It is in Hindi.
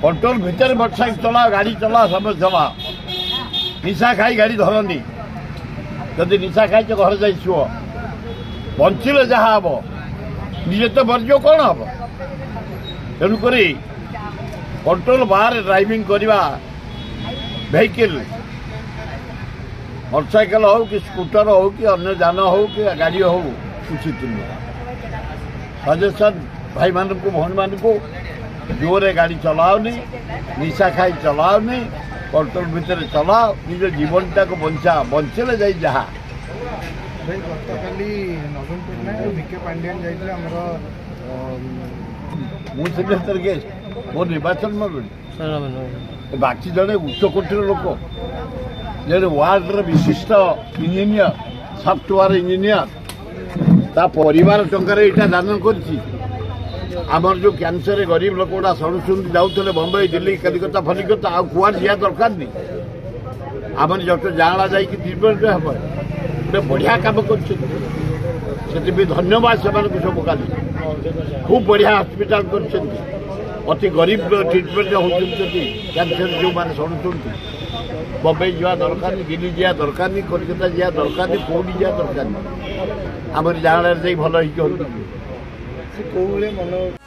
कंट्रोल भितर मोटरसाइकिल चला गाड़ी चला सब चला निशा खाई गाड़ी धरनी जदि निशा खाई घर जा बंचिले जहाँ हम निजे तो मरज कौन हम तेणुक कंट्रोल बाहर ड्राइविंग करवा वेहिकल मोटरसाइकिल हो कि स्कूटर हो कि अन्य जान हो कि गाड़ी हो उचित नुह सजेसन भाई मान को भौणी मान को जोरे गाड़ी चलाओनी निशा खाई चलाओनी कंट्रोल भितर चलाओ निज जीवन टाक बंचा बंचले जाई जहाँ मुझे गेस्ट मो निर्वाचन मंडली बाकी जड़े उच्चकोटीर लोक जड़े वार्ड विशिष्ट इंजीनियर सफ्टवेयर इंजीनियर ता परिवार टंकार यहाँ दान करमर जो कैंसर गरीब लोक गुड़ा सड़ुं जाऊे बम्बई दिल्ली कलिकता फलिकता आुआ जा दरकार नहीं आम जट जाँला जा ट्रिटमेंट हम गोटे बढ़िया कम कर धन्यवाद से सब काली खूब बढ़िया हस्पिटाल कर अति गरीब ट्रिटमेंट होती कैंसर जो मैंने सड़ुंट बम्बई जा दरकार नहीं दिल्ली जा दरकार नहीं कलिकता जा दरकार नहीं कौटी जा दरकार नहीं आम जाँला भल हो